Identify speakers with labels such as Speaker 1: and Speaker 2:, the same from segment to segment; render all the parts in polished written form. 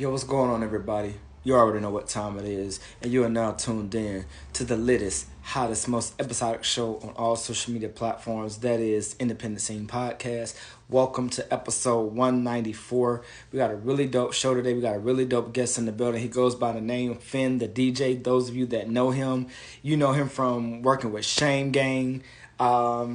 Speaker 1: Yo, what's going on, everybody? You already know what time it is, and you are now tuned in to the latest, hottest, most episodic show on all social media platforms. That is Independent Scene Podcast. Welcome to episode 194. We got a really dope show today. We got a really dope guest in the building. He goes by the name Finn, the DJ. Those of you that know him, you know him from working with Shame Gang.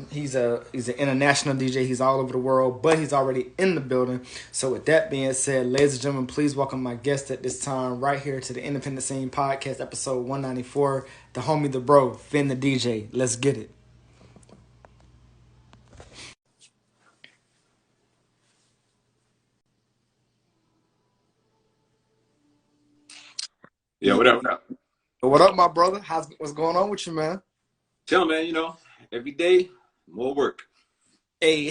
Speaker 1: He's an international DJ. He's all over the world, but he's already in the building. So with that being said, ladies and gentlemen, please welcome my guest at this time right here to the Independent Scene Podcast, episode 194, the homie, the bro, Finn the DJ. Let's get it.
Speaker 2: Yeah, what up, what up?
Speaker 1: What up, my brother? What's going on with you, man?
Speaker 2: Tell man, every day, more work.
Speaker 1: Hey,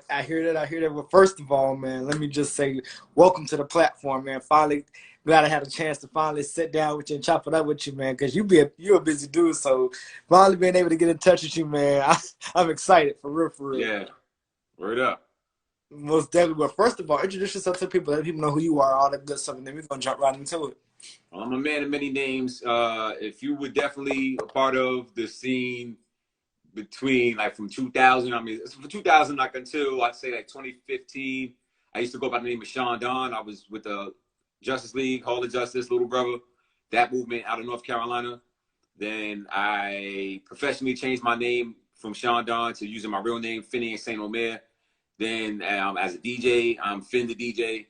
Speaker 1: I hear that. I hear that. Well, first of all, man, let me just say, welcome to the platform, man. Finally, glad I had a chance to finally sit down with you and chop it up with you, man. Because you're a busy dude, so finally being able to get in touch with you, man, I'm excited for real, for real.
Speaker 2: Yeah, word up.
Speaker 1: Most definitely. But first of all, introduce yourself to people, let people know who you are, all that good stuff, and then we're gonna jump right into it.
Speaker 2: I'm a man of many names. If you were definitely a part of the scene between like from 2000, I mean, from 2000 like until I'd say like 2015, I used to go by the name of Sean Don. I was with the Justice League, Hall of Justice, Little Brother, that movement out of North Carolina. Then I professionally changed my name from Sean Don to using my real name, Finney and Saint Omer. Then as a DJ, I'm Finn the DJ,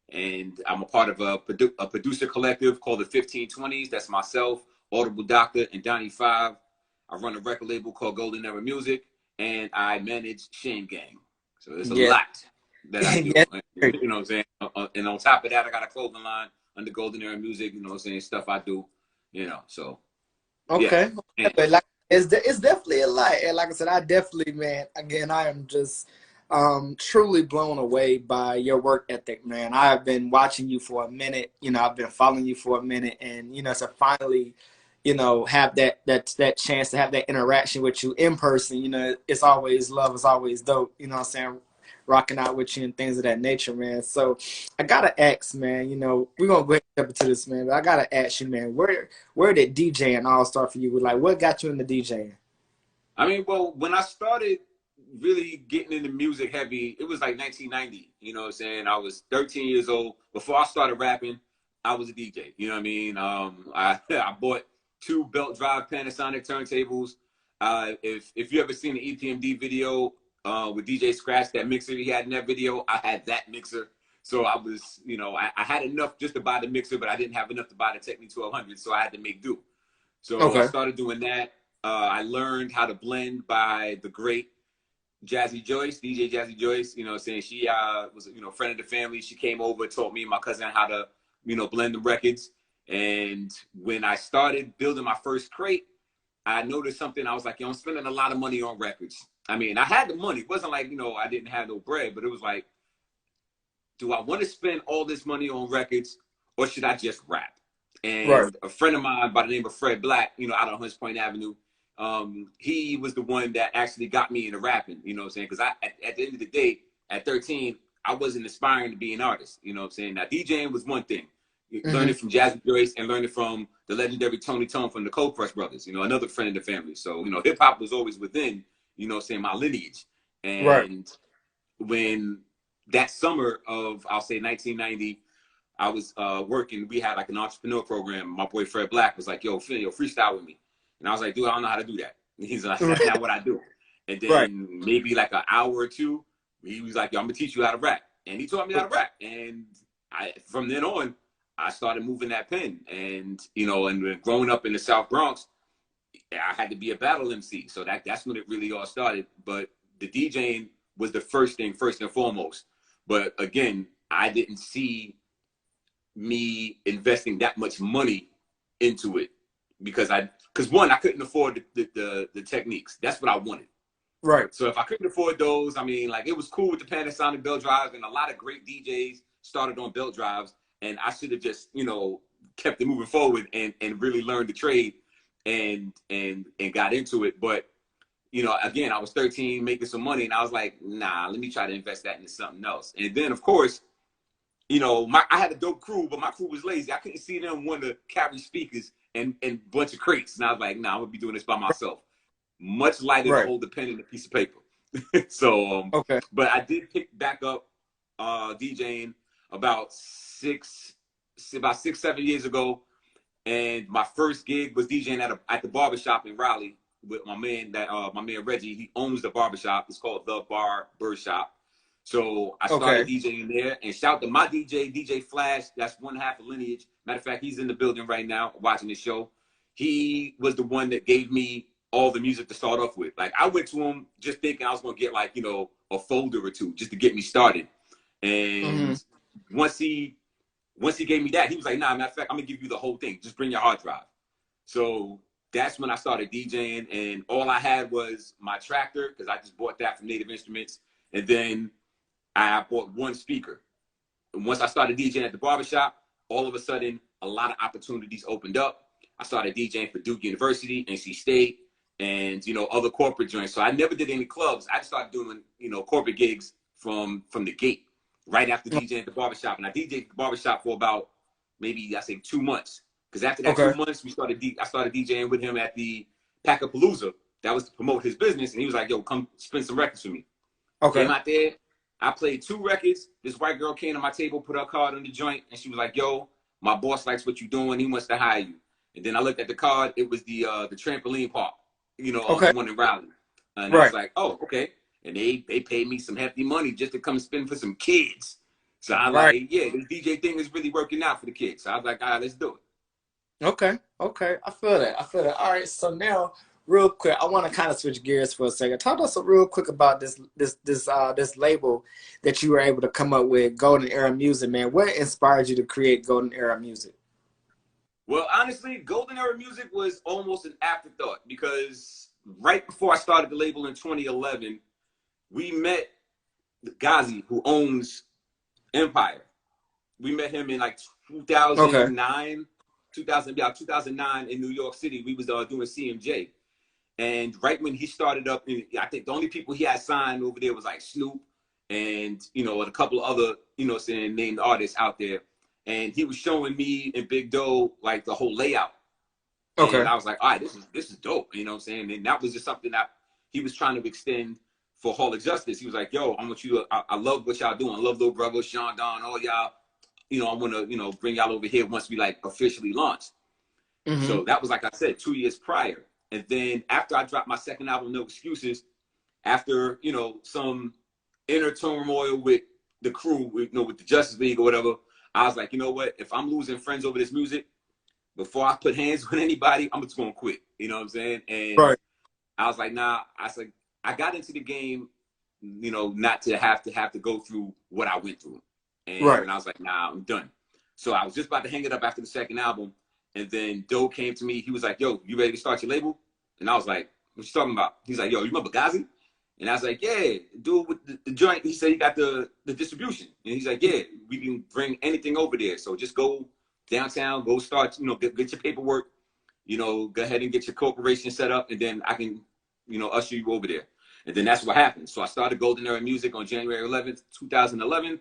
Speaker 2: and I'm a part of a producer collective called the 1520s. That's myself, Audible Doctor, and Donnie Five. I run a record label called Golden Era Music, and I manage Shame Gang. So there's a
Speaker 1: Yeah.
Speaker 2: lot that I do.
Speaker 1: Yes.
Speaker 2: You know what I'm saying? And on top of that, I got a clothing line under Golden Era Music, you know what I'm saying? Stuff I do, so yeah.
Speaker 1: Okay. But like, it's definitely a lot. And like I said, I definitely, man, again, I am just truly blown away by your work ethic, man. I have been watching you for a minute. I've been following you for a minute, and to finally, have that chance to have that interaction with you in person. It's always love. It's always dope. What I'm saying, rocking out with you and things of that nature, man. So I gotta ask, man. We're gonna go ahead and jump into this, man. But I gotta ask you, man, where did DJing all start for you? Like, what got you into DJing?
Speaker 2: I mean, well, when I started really getting into music heavy, it was like 1990. You know what I'm saying? I was 13 years old. Before I started rapping, I was a DJ. You know what I mean? I bought two belt drive Panasonic turntables. If you ever seen the EPMD video with DJ Scratch, that mixer he had in that video, I had that mixer. So I was, I had enough just to buy the mixer, but I didn't have enough to buy the Technics 1200, so I had to make do. So I started doing that. I learned how to blend by the great Jazzy Joyce, DJ Jazzy Joyce. You know what I'm saying? She was, a friend of the family. She came over, taught me and my cousin how to, blend the records. And when I started building my first crate, I noticed something. I was like, I'm spending a lot of money on records. I mean, I had the money. It wasn't like, I didn't have no bread, but it was like, do I want to spend all this money on records or should I just rap? And a friend of mine by the name of Fred Black, out on Hunts Point Avenue, he was the one that actually got me into rapping, you know what I'm saying? Because at the end of the day, at 13, I wasn't aspiring to be an artist, you know what I'm saying? Now, DJing was one thing. Learning from Jazzy Joyce and learning from the legendary Tony Tone from the Cold Crush Brothers, another friend of the family. So, hip hop was always within, saying my lineage. And when that summer of, I'll say 1990, I was working, we had like an entrepreneur program. My boy Fred Black was like, yo, Finn, freestyle with me. And I was like, dude, I don't know how to do that. And he's like, that's not what I do. And then maybe like an hour or two, he was like, yo, I'm gonna teach you how to rap. And he taught me how to rap. And from then on, I started moving that pen. And, and growing up in the South Bronx, I had to be a battle MC. So that's when it really all started. But the DJing was the first thing, first and foremost. But again, I didn't see me investing that much money into it because one, I couldn't afford the techniques. That's what I wanted.
Speaker 1: Right.
Speaker 2: So if I couldn't afford those, I mean, like, it was cool with the Panasonic belt drives, and a lot of great DJs started on belt drives, and I should have just, kept it moving forward and really learned the trade and got into it. But, again, I was 13 making some money, and I was like, nah, let me try to invest that into something else. And then, of course, you know, I had a dope crew, but my crew was lazy. I couldn't see them want to carry speakers and a bunch of crates. And I was like, nah, I'm gonna be doing this by myself. Much lighter to
Speaker 1: Right.
Speaker 2: hold the pen and a piece of paper. So,
Speaker 1: Okay.
Speaker 2: but I did pick back up DJing about about 6, 7 years ago. And my first gig was DJing at the barbershop in Raleigh with my man Reggie. He owns the barbershop. It's called The Barber Shop. So I started
Speaker 1: Okay.
Speaker 2: DJing there, and shout to my DJ Flash. That's one half of Lineage. Matter of fact, he's in the building right now watching the show. He was the one that gave me all the music to start off with. Like I went to him just thinking I was gonna get like, you know, a folder or two just to get me started.
Speaker 1: Mm-hmm.
Speaker 2: And once he gave me that, he was like, nah, matter of fact, I'm gonna give you the whole thing. Just bring your hard drive. So that's when I started DJing, and all I had was my tractor because I just bought that from Native Instruments, and then I bought one speaker. And once I started DJing at the barbershop, all of a sudden, a lot of opportunities opened up. I started DJing for Duke University, NC State, and, you know, other corporate joints. So I never did any clubs. I started doing, you know, corporate gigs from the gate right after DJing at the barbershop. And I DJed at the barbershop for about maybe, I say, 2 months. Because after that
Speaker 1: Okay.
Speaker 2: 2 months, I started DJing with him at the Packapalooza. That was to promote his business. And he was like, yo, come spin some records for me. Came
Speaker 1: Okay.
Speaker 2: out there. I played 2 records. This white girl came to my table, put her card on the joint, and she was like, yo, my boss likes what you're doing. He wants to hire you. And then I looked at the card. It was the trampoline park, you know, the
Speaker 1: Okay.
Speaker 2: one in Raleigh. And I was
Speaker 1: Right.
Speaker 2: like, oh, okay. And they paid me some hefty money just to come spin for some kids. So I
Speaker 1: Right.
Speaker 2: like, yeah, this DJ thing is really working out for the kids. So I was like, all right, let's do it.
Speaker 1: Okay. Okay. I feel that. I feel that. All right. So now, real quick, I want to kind of switch gears for a second. Talk to us real quick about this label that you were able to come up with, Golden Era Music, man. What inspired you to create Golden Era Music?
Speaker 2: Well, honestly, Golden Era Music was almost an afterthought because right before I started the label in 2011, we met Ghazi, who owns Empire. We met him in like
Speaker 1: Okay.
Speaker 2: 2009, 2009 in New York City. We was doing CMJ. And right when he started up, I think the only people he had signed over there was like Snoop and, you know, a couple of other, you know, saying named artists out there. And he was showing me and Big Doe like the whole layout. And
Speaker 1: Okay.
Speaker 2: I was like, all right, this is dope. You know what I'm saying? And that was just something that he was trying to extend for Hall of Justice. He was like, yo, I want you to, I love what y'all doing. I love Lil Brother, Sean Don, all y'all. You know, I want to, you know, bring y'all over here once we like officially launch.
Speaker 1: Mm-hmm.
Speaker 2: So that was, like I said, 2 years prior. And then after I dropped my second album, No Excuses, after, you know, some inner turmoil with the crew, you know, with the Justice League or whatever, I was like, you know what? If I'm losing friends over this music, before I put hands with anybody, I'm just going to quit. You know what I'm saying? And
Speaker 1: Right.
Speaker 2: I was like, nah, I was like, I got into the game, you know, not to have to go through what I went through.
Speaker 1: Right.
Speaker 2: And I was like, nah, I'm done. So I was just about to hang it up after the second album. And then Doe came to me. He was like, yo, you ready to start your label? And I was like, what you talking about? He's like, yo, you remember Ghazi? And I was like, yeah, dude with the joint. He said he got the distribution. And he's like, yeah, we can bring anything over there. So just go downtown, go start, you know, get your paperwork, you know, go ahead and get your corporation set up, and then I can, you know, usher you over there. And then that's what happened. So I started Golden Era Music on January 11th, 2011.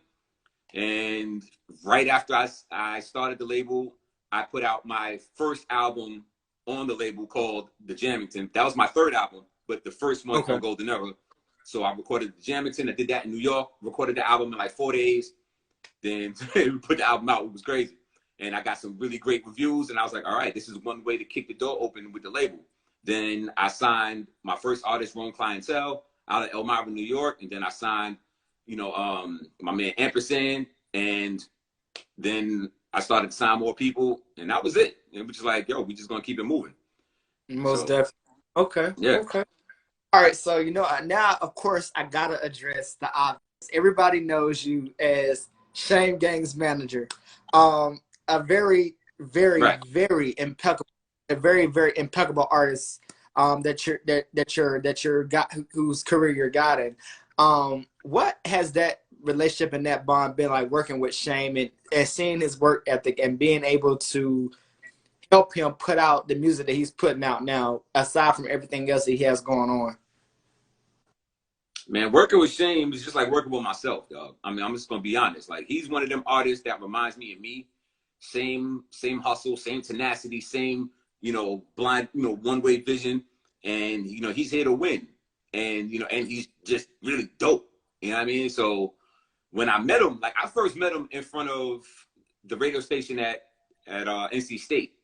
Speaker 2: And right after I started the label, I put out my first album on the label called The Jamington. That was my third album, but the first one
Speaker 1: Okay.
Speaker 2: on Golden Era. So I recorded The Jamington. I did that in New York, recorded the album in like 4 days. Then we put the album out. It was crazy. And I got some really great reviews. And I was like, all right, this is one way to kick the door open with the label. Then I signed my first artist, Rome Clientele, out of Elmira, New York. And then I signed, you know, my man Ampersand. And then I started to sign more people. And that was it. And it was just like, yo, we just going to keep it moving.
Speaker 1: Most
Speaker 2: So,
Speaker 1: definitely. Okay.
Speaker 2: yeah.
Speaker 1: Okay. All right. So, you know, now, of course, I got to address the obvious. Everybody knows you as Shame Gang's manager. A very, very,
Speaker 2: Right.
Speaker 1: very impeccable, a very, very impeccable artist that you're got whose career you're guiding. What has that relationship and that bond been like working with Shame and seeing his work ethic and being able to help him put out the music that he's putting out now, aside from everything else that he has going on?
Speaker 2: Man, working with Shane is just like working with myself, dog. I mean, I'm just gonna be honest. Like, he's one of them artists that reminds me of me. Same hustle, same tenacity, same, blind, one way vision. And, he's here to win. And, and he's just really dope. You know what I mean? So when I met him, like, I first met him in front of the radio station at NC State.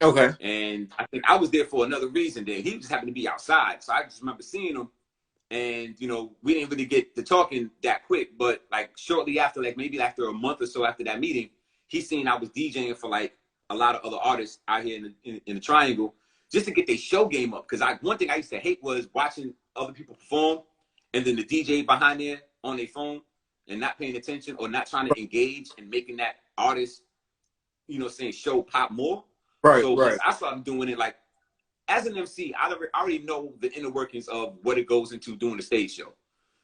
Speaker 1: Okay.
Speaker 2: And I think I was there for another reason. Then he just happened to be outside. So I just remember seeing him. And, we didn't really get to talking that quick. But, like, shortly after, like, maybe after a month or so after that meeting, he seen I was DJing for, like, a lot of other artists out here in the Triangle just to get their show game up. Because one thing I used to hate was watching other people perform and then the DJ behind there on their phone and not paying attention or not trying to engage and making that artist, saying show pop more.
Speaker 1: Right,
Speaker 2: so
Speaker 1: right.
Speaker 2: I started doing it, like, as an MC, I already know the inner workings of what it goes into doing a stage show.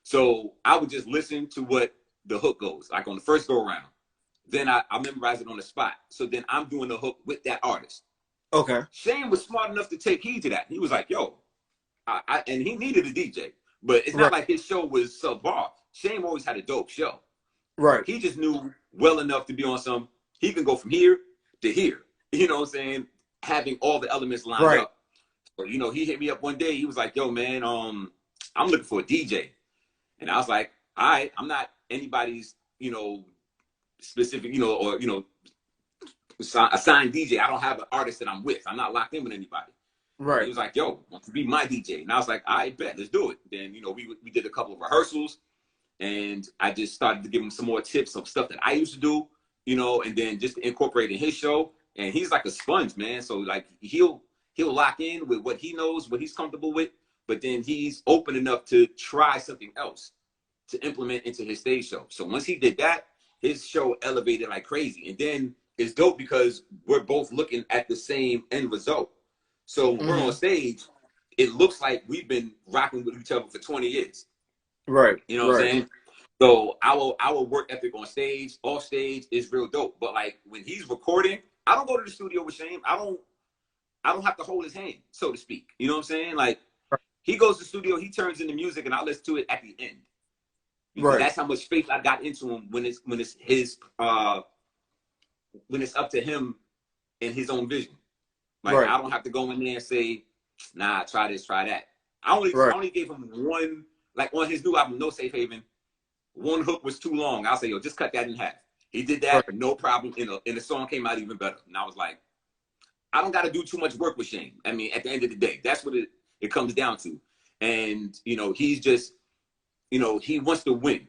Speaker 2: So I would just listen to what the hook goes, like on the first go around. Then I memorize it on the spot. So then I'm doing the hook with that artist.
Speaker 1: Okay.
Speaker 2: Shane was smart enough to take heed to that. He was like, yo, and he needed a DJ. But it's not like his show was subpar. Shane always had a dope show.
Speaker 1: Right.
Speaker 2: He just knew well enough to be on he can go from here to here. You know what I'm saying? Having all the elements lined up. So, he hit me up one day. He was like, yo, man, I'm looking for a DJ. And I was like, all right, I'm not anybody's, specific, or, assigned DJ. I don't have an artist that I'm with. I'm not locked in with anybody.
Speaker 1: Right.
Speaker 2: He was like, yo, want to be my DJ? And I was like, all right, bet, let's do it. Then, we did a couple of rehearsals and I just started to give him some more tips of stuff that I used to do, and then just incorporate in his show. And he's like a sponge, man. So, like, he'll lock in with what he knows, what he's comfortable with, but then he's open enough to try something else to implement into his stage show. So once he did that, his show elevated like crazy. And then it's dope because we're both looking at the same end result. So when we're on stage, it looks like we've been rocking with each other for 20 years.
Speaker 1: Right.
Speaker 2: You know what I'm saying? So our work ethic on stage, off stage is real dope. But like when he's recording, I don't go to the studio with Shane. I don't have to hold his hand, so to speak. You know what I'm saying? Like, he goes to the studio, he turns into music, and I listen to it at the end. Because that's how much faith I got into him when it's up to him and his own vision. Like, I don't have to go in there and say, nah, try this, try that. I only gave him one, like on his new album, No Safe Haven, one hook was too long. I'll say, yo, just cut that in half. He did that, no problem, and the song came out even better. And I was like, I don't got to do too much work with Shane. I mean, at the end of the day, that's what it comes down to. And, he's just, he wants to win.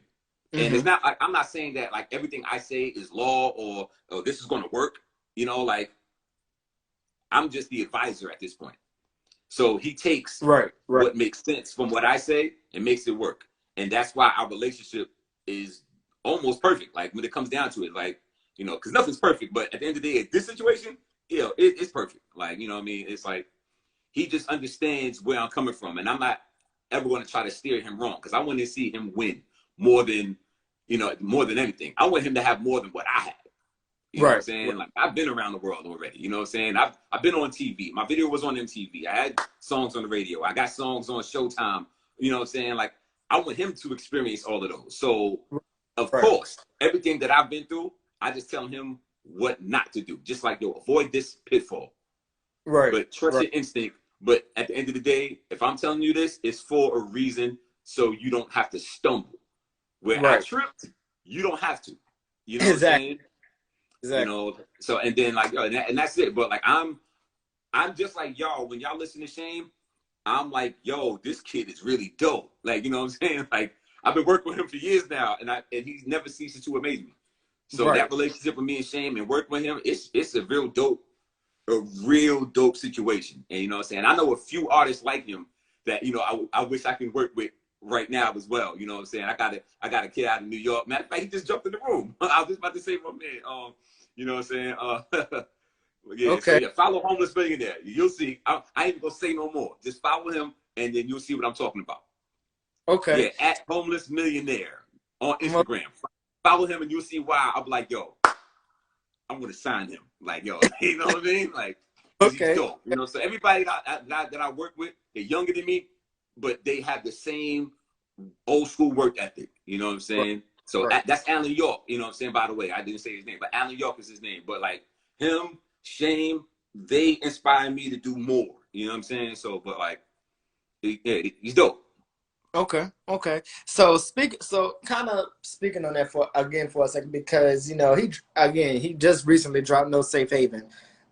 Speaker 2: And it's not like, I'm not saying that like everything I say is law or this is going to work. Like, I'm just the advisor at this point. So he takes what makes sense from what I say and makes it work. And that's why our relationship is almost perfect. Like when it comes down to it, like, because nothing's perfect, but at the end of the day, this situation, it's perfect. Like, what I mean? It's like, he just understands where I'm coming from. And I'm not ever going to try to steer him wrong because I want to see him win more than anything. I want him to have more than what I have. You know what I'm saying? Like, I've been around the world already. You know what I'm saying? I've been on TV. My video was on MTV. I had songs on the radio. I got songs on Showtime. You know what I'm saying? Like, I want him to experience all of those. So, of course, everything that I've been through, I just tell him what not to do. Just like, yo, avoid this pitfall. But trust your instinct. But at the end of the day, if I'm telling you this, it's for a reason so you don't have to stumble. Where I tripped, you don't have to. You know what I'm saying? Exactly. So and then like, yo, and that's it. But like I'm just like y'all. When y'all listen to Shane, I'm like, yo, this kid is really dope. Like, you know what I'm saying? Like, I've been working with him for years now, and he's never ceases to amaze me. So that relationship with me and Shane and working with him, it's a real dope situation. And you know what I'm saying? I know a few artists like him that, I wish I could work with right now as well. You know what I'm saying? I got a kid out of New York. Matter of fact, he just jumped in the room. I was just about to say, my man, you know what I'm saying? So yeah, follow Homeless Millionaire. You'll see. I ain't even gonna say no more. Just follow him and then you'll see what I'm talking about. Yeah, at Homeless Millionaire on Instagram. Follow him and you'll see why. I'm like, yo, I'm gonna sign him. Like, yo, you know what I mean? Like, he's dope. So everybody that I work with, they're younger than me, but they have the same old school work ethic. You know what I'm
Speaker 1: Right.
Speaker 2: saying? So
Speaker 1: Right.
Speaker 2: that's Alan York. You know what I'm saying? By the way, I didn't say his name, but Alan York is his name. But like him, Shame, they inspire me to do more. You know what I'm saying? So, but like, yeah, he's dope.
Speaker 1: Okay, okay. So kind of speaking on that for a second, because he just recently dropped No Safe Haven,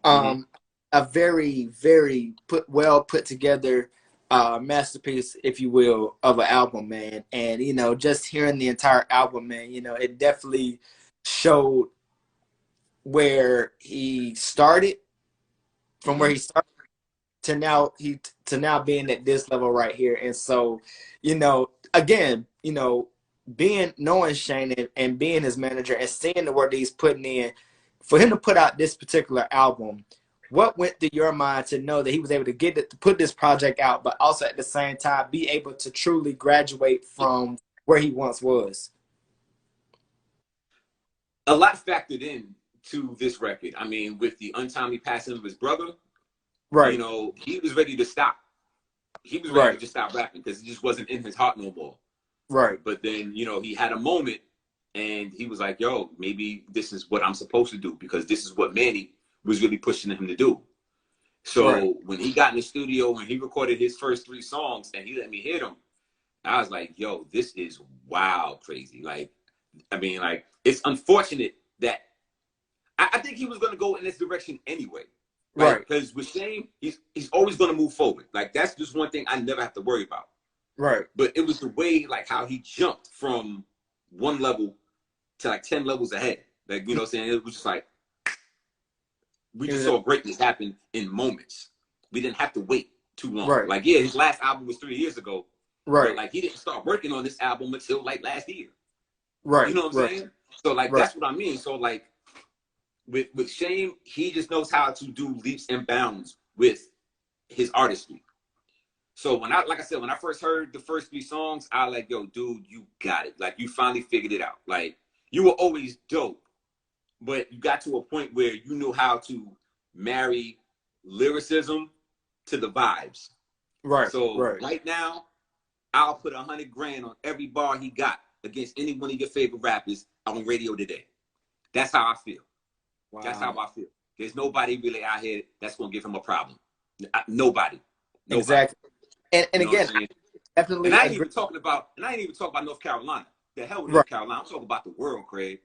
Speaker 2: Mm-hmm.
Speaker 1: um, a very put together masterpiece, if you will, of an album, man. And just hearing the entire album, man, it definitely showed where he started, from where
Speaker 2: Mm-hmm.
Speaker 1: he started to now being at this level right here. And so, again, being knowing Shane and being his manager and seeing the work that he's putting in, for him to put out this particular album, what went through your mind to know that he was able to get it, to put this project out, but also at the same time be able to truly graduate from where he once was?
Speaker 2: A lot factored in to this record. I mean, with the untimely passing of his brother,
Speaker 1: Right,
Speaker 2: he was ready to stop. He was ready to
Speaker 1: right,
Speaker 2: just stop rapping because it just wasn't in his heart no more.
Speaker 1: right,
Speaker 2: But then, he had a moment and he was like, yo, maybe this is what I'm supposed to do because this is what Manny was really pushing him to do.
Speaker 1: right.
Speaker 2: So when he got in the studio and he recorded his first 3 songs and he let me hear them, I was like, yo, this is wild crazy. Like, I mean, like, it's unfortunate that I think he was going to go in this direction anyway, right?
Speaker 1: Right,
Speaker 2: Because with Shane, he's always going to move forward. Like, that's just one thing I never have to worry about.
Speaker 1: right.
Speaker 2: But it was the way, like, how he jumped from one level to like 10 levels ahead. Like, you know what I'm saying? It was just like, we just saw greatness happen in moments. We didn't have to wait too long.
Speaker 1: Right,
Speaker 2: Like, yeah, his last album was 3 years ago, but
Speaker 1: right,
Speaker 2: like, he didn't start working on this album until like last year. You
Speaker 1: right,
Speaker 2: know what I'm
Speaker 1: right,
Speaker 2: saying? So, like,
Speaker 1: right,
Speaker 2: that's what I mean. So, like, with Shane, he just knows how to do leaps and bounds with his artistry. So like I said, when I first heard the first 3 songs, I like, yo, dude, you got it. Like, you finally figured it out. Like, you were always dope, but you got to a point where you knew how to marry lyricism to the vibes.
Speaker 1: right,
Speaker 2: So
Speaker 1: right.
Speaker 2: right now, I'll put 100 grand on every bar he got against any one of your favorite rappers on radio today. That's how I feel. That's how
Speaker 1: Wow.
Speaker 2: I feel. There's nobody really out here that's gonna give him a problem. Nobody. Nobody.
Speaker 1: Exactly. And
Speaker 2: You know what
Speaker 1: again,
Speaker 2: I'm
Speaker 1: I
Speaker 2: saying? And
Speaker 1: definitely
Speaker 2: I ain't
Speaker 1: agree.
Speaker 2: even talking about North Carolina. The hell with
Speaker 1: Right,
Speaker 2: North Carolina. I'm talking about the world, Craig.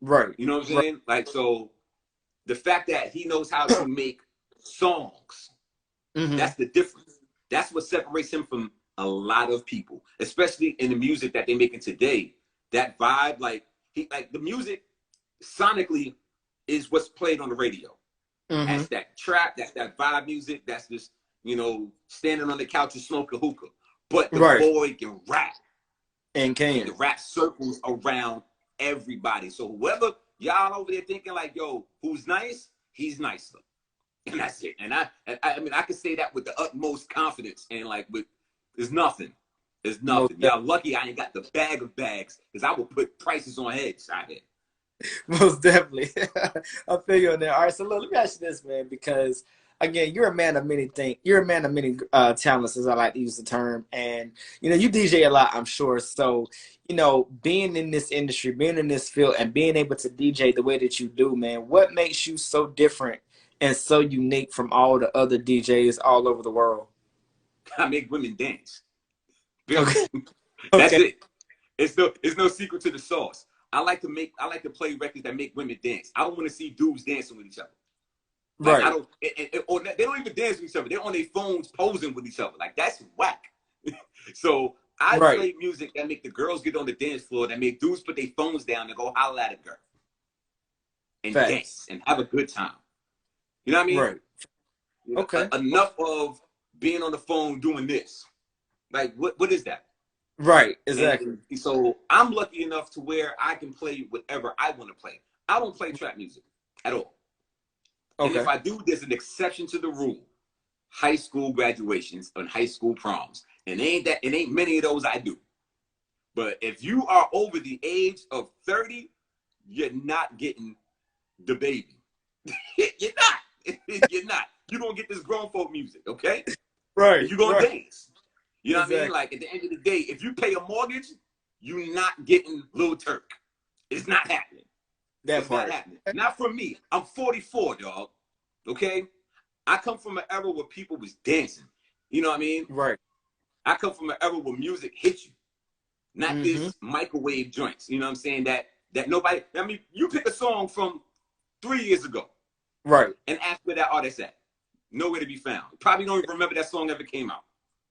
Speaker 1: right,
Speaker 2: You know what I'm
Speaker 1: right.
Speaker 2: saying? Like, so the fact that he knows how to make songs,
Speaker 1: Hmm.
Speaker 2: that's the difference. That's what separates him from a lot of people, especially in the music that they're making today. That vibe, like the music sonically is what's played on the radio.
Speaker 1: Hmm.
Speaker 2: That's that trap, that's that vibe music, that's just, standing on the couch and smoking hookah. But the
Speaker 1: Right.
Speaker 2: boy can rap.
Speaker 1: And
Speaker 2: He
Speaker 1: can.
Speaker 2: can rap circles around everybody. So whoever y'all over there thinking like, yo, who's nice, he's nicer. And that's it. And I mean, I can say that with the utmost confidence. And like, there's nothing. There's
Speaker 1: Most
Speaker 2: nothing. Y'all lucky I ain't got the bag of bags because I will put prices on heads out here.
Speaker 1: Most definitely. I feel you on that. All right, so look, let me ask you this, man, because again, you're a man of many things. You're a man of many talents, as I like to use the term, and you DJ a lot, I'm sure. So, being in this industry, being in this field, and being able to DJ the way that you do, man, what makes you so different and so unique from all the other DJs all over the world?
Speaker 2: I make women dance. Period.
Speaker 1: Okay,
Speaker 2: That's
Speaker 1: okay,
Speaker 2: it. It's no secret to the sauce. I like to play records that make women dance. I don't want to see dudes dancing with each other. Like I
Speaker 1: right,
Speaker 2: don't, or they don't even dance with each other. They're on their phones posing with each other. Like that's whack. So I
Speaker 1: right.
Speaker 2: play music that make the girls get on the dance floor, that make dudes put their phones down and go holler at a girl and dance
Speaker 1: Facts.
Speaker 2: and have a good time. You know what I mean?
Speaker 1: Right. Okay.
Speaker 2: Enough of being on the phone doing this. Like what is that?
Speaker 1: Right. Exactly.
Speaker 2: And so I'm lucky enough to where I can play whatever I want to play. I don't play trap music at all. And if
Speaker 1: Okay.
Speaker 2: I do, there's an exception to the rule. High school graduations and high school proms. And it ain't many of those I do. But if you are over the age of 30, you're not getting the baby. You're not. You're not. You're gonna get this grown folk music, okay?
Speaker 1: Right.
Speaker 2: And you're gonna
Speaker 1: Right.
Speaker 2: dance. You know what I mean?
Speaker 1: Exactly.
Speaker 2: Like at the end of the day, if you pay a mortgage, you're not getting Lil Turk. It's not happening.
Speaker 1: That
Speaker 2: It's not
Speaker 1: part.
Speaker 2: happening. Not for me. I'm 44, dog. Okay? I come from an era where people was dancing. You know what I mean?
Speaker 1: Right.
Speaker 2: I come from an era where music hit you. Not
Speaker 1: Mm-hmm.
Speaker 2: this microwave joints. You know what I'm saying? That nobody, I mean, you pick a song from 3 years ago
Speaker 1: Right.
Speaker 2: and ask where that artist at. Nowhere to be found. Probably don't even remember that song ever came out.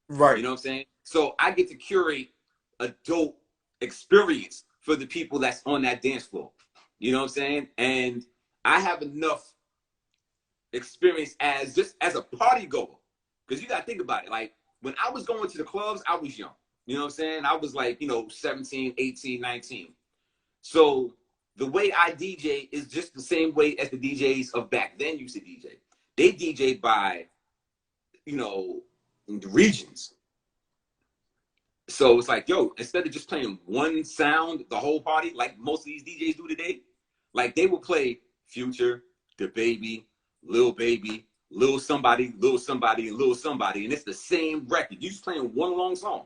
Speaker 1: Right.
Speaker 2: You know what I'm saying? So I get to curate a dope experience for the people that's on that dance floor. You know what I'm saying? And I have enough experience as just as a party goer. Because you got to think about it. Like when I was going to the clubs, I was young. You know what I'm saying? I was like, 17, 18, 19. So the way I DJ is just the same way as the DJs of back then used to DJ. They DJ by, regions. So it's like, yo, instead of just playing one sound the whole party, like most of these DJs do today, like they will play Future, The Baby, Lil Baby, Lil Somebody, and Lil Somebody, and it's the same record. You just playing one long song.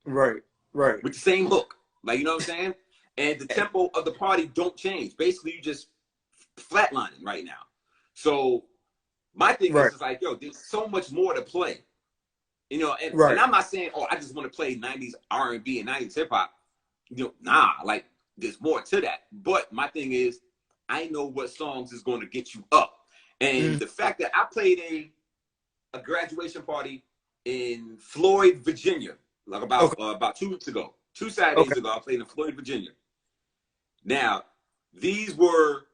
Speaker 1: Right. Right.
Speaker 2: With the same hook. Like, you know what I'm saying? And the tempo of the party don't change. Basically, you just flatlining right now. So my thing is just like, yo, there's so much more to play. And I'm not saying, I just want to play 90s R&B and 90s hip hop. Nah, like there's more to that. But my thing is, I know what songs is going to get you up. And the fact that I played a graduation party in Floyd, Virginia, like about 2 weeks ago. 2 Saturdays ago, I played in Floyd, Virginia. Now, these were,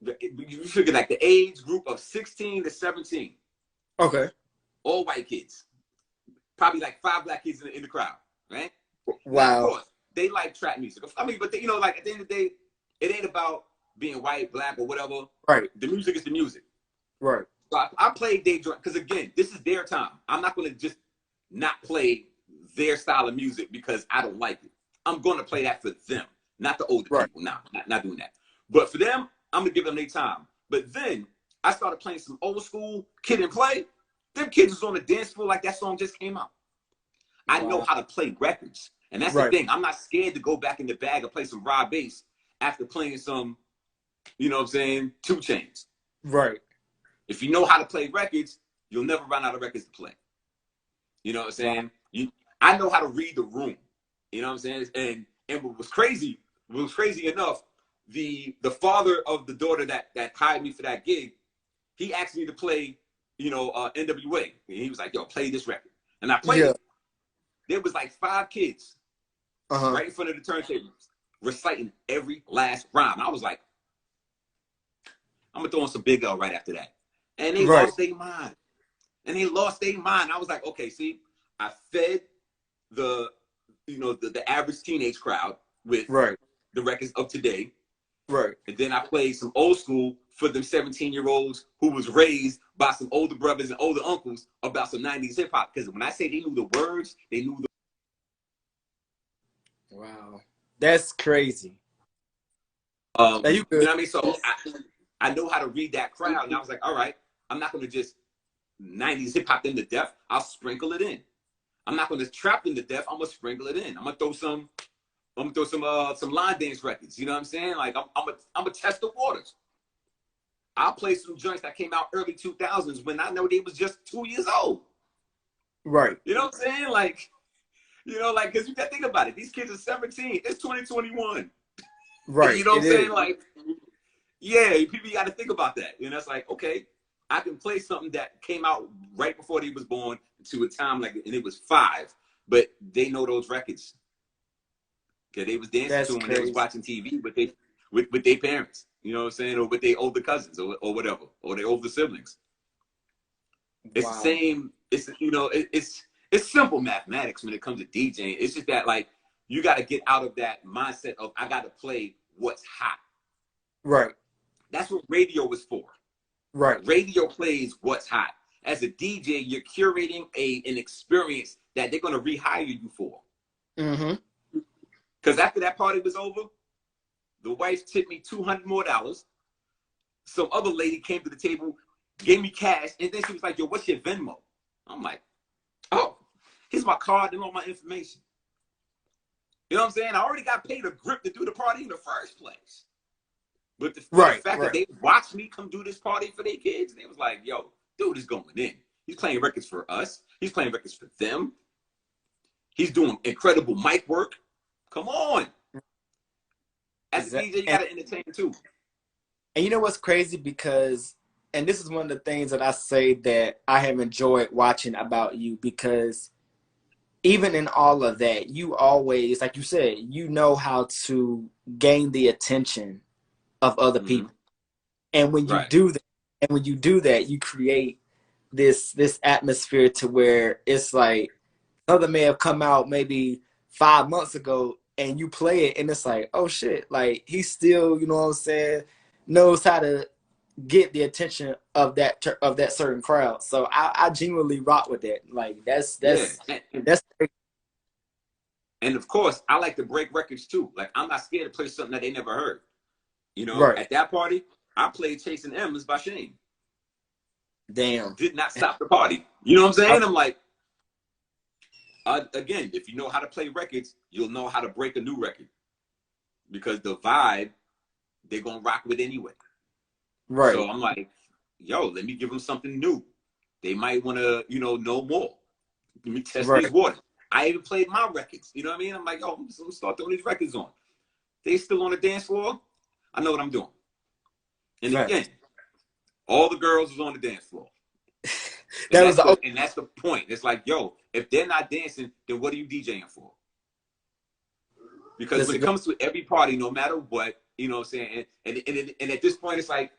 Speaker 2: you figure like the age group of 16 to 17.
Speaker 1: Okay.
Speaker 2: All white kids. Probably like 5 black kids in the crowd, right?
Speaker 1: Wow.
Speaker 2: Now, of course, they like trap music. I mean, but like at the end of the day, it ain't about being white, black, or whatever.
Speaker 1: Right.
Speaker 2: The music is the music.
Speaker 1: Right.
Speaker 2: So I played their joint because again, this is their time. I'm not going to just not play their style of music because I don't like it. I'm going to play that for them, not the older people. No, not doing that. But for them, I'm going to give them their time. But then I started playing some old school Kid and Play. Them kids was on the dance floor like that song just came out. I know how to play records. And that's the thing. I'm not scared to go back in the bag and play some raw bass after playing some, 2 Chainz. Right. If you know how to play records, you'll never run out of records to play. You know what I'm saying? I know how to read the room. You know what I'm saying? And what was crazy enough, the father of the daughter that hired me for that gig, he asked me to play, NWA. And he was like, yo, play this record. And I played it. There was like 5 kids right in front of the turntables reciting every last rhyme. I was like, I'm going to throw on some Big L right after that. And they lost their mind. I was like, okay, see, I fed the average teenage crowd with the records of today. Right. And then I played some old school for them 17-year-olds who was raised by some older brothers and older uncles about some 90s hip hop. Because when I say they knew the words, they knew the.
Speaker 1: Wow. That's crazy.
Speaker 2: You know what I mean? So I know how to read that crowd. And I was like, all right, I'm not going to just 90s hip hop them to death. I'll sprinkle it in. I'm not going to trap them to death. I'm going to sprinkle it in. I'm going to throw some line dance records. You know what I'm saying? Like I'm gonna test the waters. I'll play some joints that came out early 2000s when I know they was just 2 years old. Right. You know what I'm saying? Like, because you got to think about it. These kids are 17. It's 2021. Right. You know what I'm saying? Like, yeah, people got to think about that. It's like, okay, I can play something that came out right before they was born to a time and it was 5, but they know those records. Because they was dancing to them when they was watching TV with their parents. You know what I'm saying? Or with their older cousins or whatever. Or their older siblings. It's the same. It's simple mathematics when it comes to DJing. It's just that, like, you got to get out of that mindset of, I got to play what's hot. Right. That's what radio is for. Right. Radio plays what's hot. As a DJ, you're curating an experience that they're going to rehire you for. Mm-hmm. Because after that party was over, the wife tipped me $200 more. Some other lady came to the table, gave me cash, and then she was like, yo, what's your Venmo? I'm like, oh, Here's my card and all my information. You know what I'm saying? I already got paid a grip to do the party in the first place. But for the fact that they watched me come do this party for their kids, they was like, yo, dude is going in. He's playing records for us. He's playing records for them. He's doing incredible mic work. Come on. As a DJ, you got to entertain too.
Speaker 1: And you know what's crazy? Because, and this is one of the things that I say that I have enjoyed watching about you, because even in all of that, you always, like you said, you know how to gain the attention of other people. And when you do that, you create this atmosphere to where it's like, other may have come out maybe 5 months ago and you play it and it's like, oh shit, like he still, you know what I'm saying, knows how to get the attention of that certain crowd. So I genuinely rock with that. Like that's
Speaker 2: and of course I like to break records too. Like I'm not scared to play something that they never heard. You know, at that party, I played Chasing M's by Shane.
Speaker 1: Damn.
Speaker 2: Did not stop the party. You know what I'm saying? I'm like, again, if you know how to play records, you'll know how to break a new record. Because the vibe, they're going to rock with anyway.
Speaker 1: Right.
Speaker 2: So I'm like, yo, let me give them something new. They might want to, know more. Let me test these waters. I even played my records. You know what I mean? I'm like, yo, I'm going to start throwing these records on. They still on the dance floor? I know what I'm doing. And again, all the girls was on the dance floor. And that's the point. It's like, yo, if they're not dancing, then what are you DJing for? Because when it comes to every party, no matter what, you know what I'm saying? And at this point, it's like,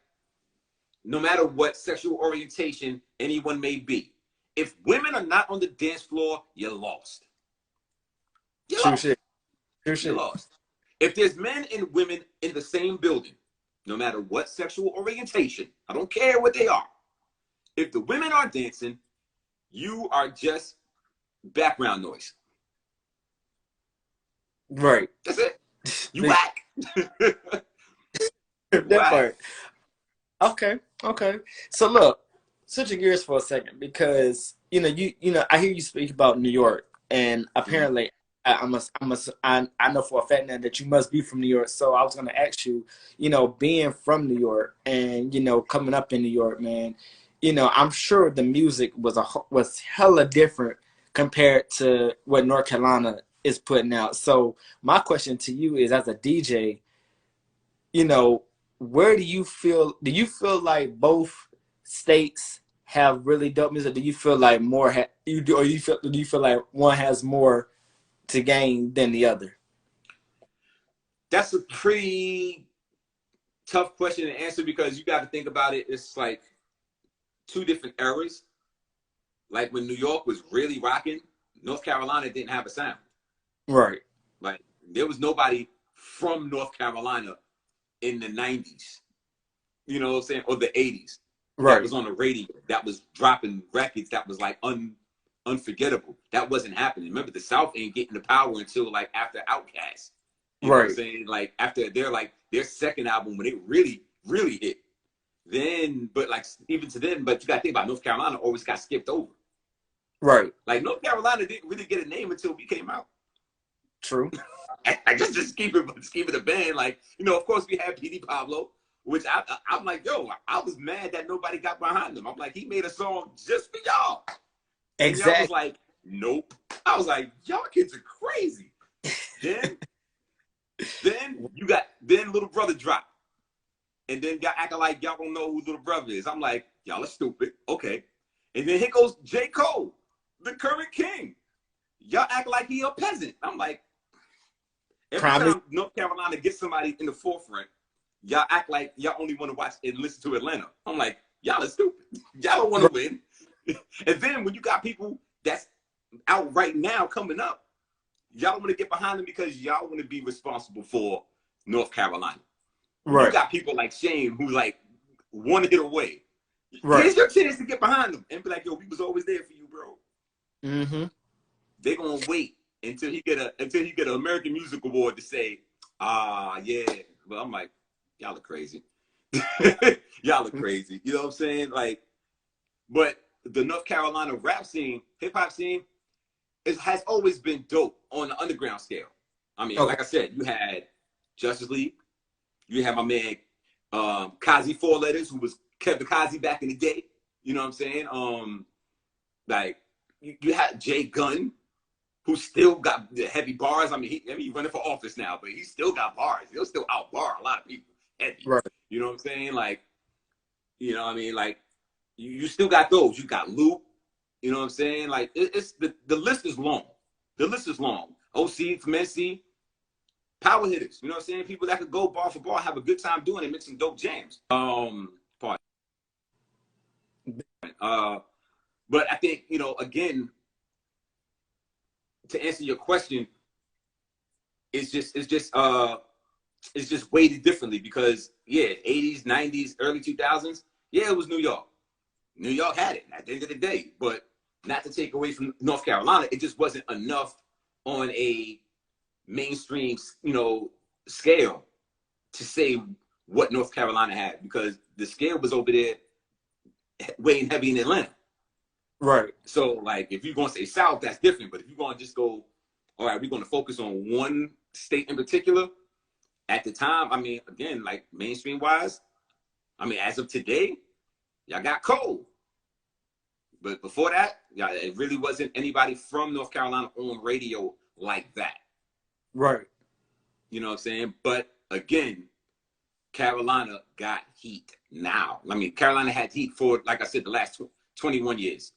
Speaker 2: no matter what sexual orientation anyone may be, if women are not on the dance floor, you're lost. You're lost. If there's men and women in the same building, no matter what sexual orientation, I don't care what they are, if the women are dancing, you are just background noise.
Speaker 1: Right.
Speaker 2: That's it. You whack.
Speaker 1: That part. Okay. So look, switching gears for a second, because you know I hear you speak about New York, and apparently I know for a fact now that you must be from New York. So I was gonna ask you, being from New York and coming up in New York, man, I'm sure the music was hella different compared to what North Carolina is putting out. So my question to you is, as a DJ, where do you feel like both states have really dope music? Do you feel like do you feel like one has more to gain than the other?
Speaker 2: That's a pretty tough question to answer, because you got to think about it. It's like two different eras. Like when New York was really rocking, North Carolina didn't have a sound.
Speaker 1: Right.
Speaker 2: Like there was nobody from North Carolina in the 90s, you know what I'm saying, or the 80s. That was on the radio, that was dropping records that was like unforgettable. That wasn't happening. Remember, the South ain't getting the power until like after Outkast. You know what I'm saying? Like after their second album, when it really, really hit. Then, but like even to then, but you gotta think about North Carolina always got skipped over.
Speaker 1: Right.
Speaker 2: Like North Carolina didn't really get a name until we came out.
Speaker 1: True.
Speaker 2: I just keep it a band. Like, of course we had P.D. Pablo, which I'm like, yo, I was mad that nobody got behind him. I'm like, he made a song just for y'all. And y'all was like, nope. I was like, y'all kids are crazy. Then Little Brother dropped. And then y'all acting like y'all don't know who Little Brother is. I'm like, y'all are stupid. Okay. And then here goes J. Cole, the current king. Y'all act like he a peasant. I'm like, every time North Carolina gets somebody in the forefront, y'all act like y'all only want to watch and listen to Atlanta. I'm like, y'all are stupid. Y'all don't want to win. And then when you got people that's out right now coming up, y'all don't want to get behind them because y'all want to be responsible for North Carolina. Right. You got people like Shane who like one hit away. Right. Here's your chance to get behind them and be like, yo, we was always there for you, bro. Mm-hmm. They're gonna wait until he get an American Music Award to say, yeah. But I'm like, y'all are crazy. Y'all are crazy. You know what I'm saying? Like, but the North Carolina rap scene, hip hop scene, it has always been dope on the underground scale. I mean,
Speaker 1: Okay.
Speaker 2: like I said, you had Justice League, you had my man Kazi Four Letters, who was Kevin Kazi back in the day. You know what I'm saying? Like you had Jay Gunn, who still got the heavy bars. I mean, he's running for office now, but he still got bars. He'll still outbar a lot of people heavy.
Speaker 1: Right.
Speaker 2: You know what I'm saying? Like, you know what I mean? Like, you still got those. You got Luke. You know what I'm saying? Like, it's the list is long. The list is long. OC, Femency, power hitters. You know what I'm saying? People that could go bar for bar, have a good time doing it, make some dope jams. Pardon. But I think, you know, again, to answer your question, it's just weighted differently because yeah, 80s, 90s, early 2000s, yeah, it was New York. New York had it at the end of the day, but not to take away from North Carolina, it just wasn't enough on a mainstream, you know, scale to say what North Carolina had because the scale was over there weighing heavy in Atlanta.
Speaker 1: Right.
Speaker 2: So like if you're gonna say South, that's different. But if you're gonna just go, all right, we're gonna focus on one state in particular, at the time, I mean, again, like mainstream wise, I mean, as of today, y'all got Cole. But before that, yeah, it really wasn't anybody from North Carolina on radio like that.
Speaker 1: Right.
Speaker 2: You know what I'm saying? But again, Carolina got heat now. I mean, Carolina had heat for, like I said, the last 21 years.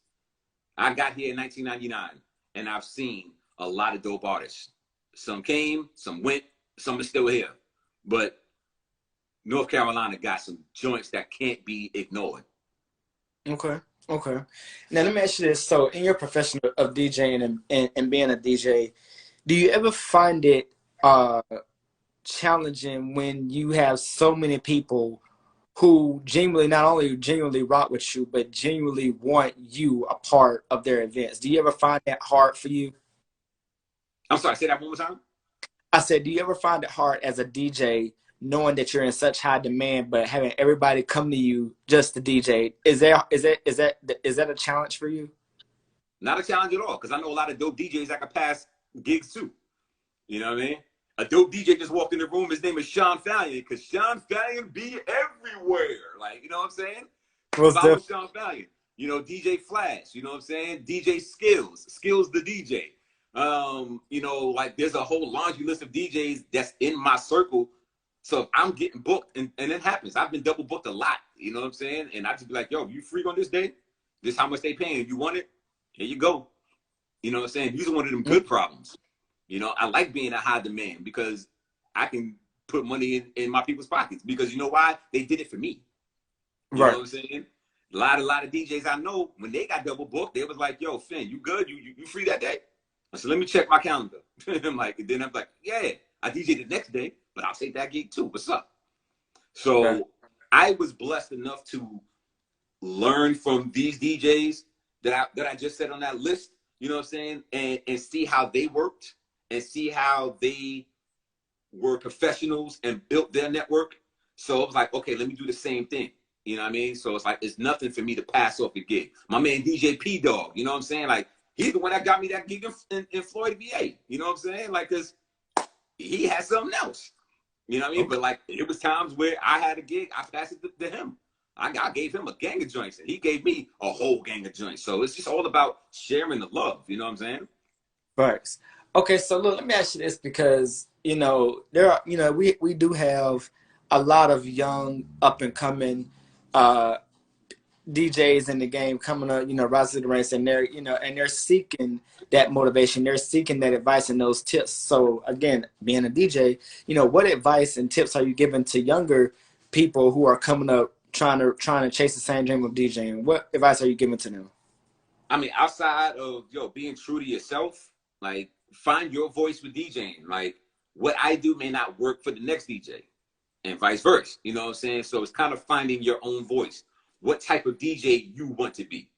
Speaker 2: I got here in 1999, and I've seen a lot of dope artists. Some came, some went, some are still here. But North Carolina got some joints that can't be ignored.
Speaker 1: Okay. Okay. Now let me ask you this. So in your profession of DJing and being a DJ, do you ever find it challenging when you have so many people who genuinely not only genuinely rock with you, but genuinely want you a part of their events? Do you ever find that hard for you?
Speaker 2: I'm sorry, say that one more time.
Speaker 1: I said, do you ever find it hard as a DJ knowing that you're in such high demand, but having everybody come to you just to DJ? Is that a challenge for you?
Speaker 2: Not a challenge at all, because I know a lot of dope DJs that can pass gigs too. You know what I mean? A dope DJ just walked in the room. His name is Sean Fallion, because Sean Fallion be everywhere. Like, you know what I'm saying?
Speaker 1: Was
Speaker 2: Follow
Speaker 1: the
Speaker 2: Sean Fallion. You know, DJ Flash. You know what I'm saying? DJ Skills the DJ. You know, like there's a whole laundry list of DJs that's in my circle. So if I'm getting booked, and it happens. I've been double booked a lot. You know what I'm saying? And I just be like, yo, you free on this day? This is how much they paying. You want it? Here you go. You know what I'm saying? These are one of them good problems. You know, I like being a high demand because I can put money in my people's pockets because you know why? They did it for me. You know
Speaker 1: right?
Speaker 2: what I'm saying? A lot of DJs I know, when they got double booked, they was like, yo, Finn, you good? You free that day? I said, let me check my calendar. I'm like, and then I'm like, yeah, I DJ the next day, but I'll take that gig too. What's up?
Speaker 1: Right.
Speaker 2: So I was blessed enough to learn from these DJs that I just said on that list, you know what I'm saying? And see how they worked and see how they were professionals and built their network. So it was like, okay, let me do the same thing. You know what I mean? So it's like, it's nothing for me to pass off a gig. My man, DJ P Dog, you know what I'm saying? Like, he's the one that got me that gig in Florida, VA. You know what I'm saying? Like, cause he had something else. You know what I mean?
Speaker 1: Okay.
Speaker 2: But like, it was times where I had a gig, I passed it to him. I gave him a gang of joints, and he gave me a whole gang of joints. So it's just all about sharing the love. You know what I'm saying?
Speaker 1: Thanks. Okay, so look, let me ask you this because there are we do have a lot of young up and coming uh, DJs in the game coming up, rising to the ranks, and they're seeking that motivation, they're seeking that advice and those tips. So again, being a DJ, what advice and tips are you giving to younger people who are coming up trying to chase the same dream of DJing? What advice are you giving to them?
Speaker 2: I mean, outside of being true to yourself, like find your voice with DJing. Like what I do may not work for the next DJ, and vice versa. You know what I'm saying? So it's kind of finding your own voice. What type of DJ you want to be?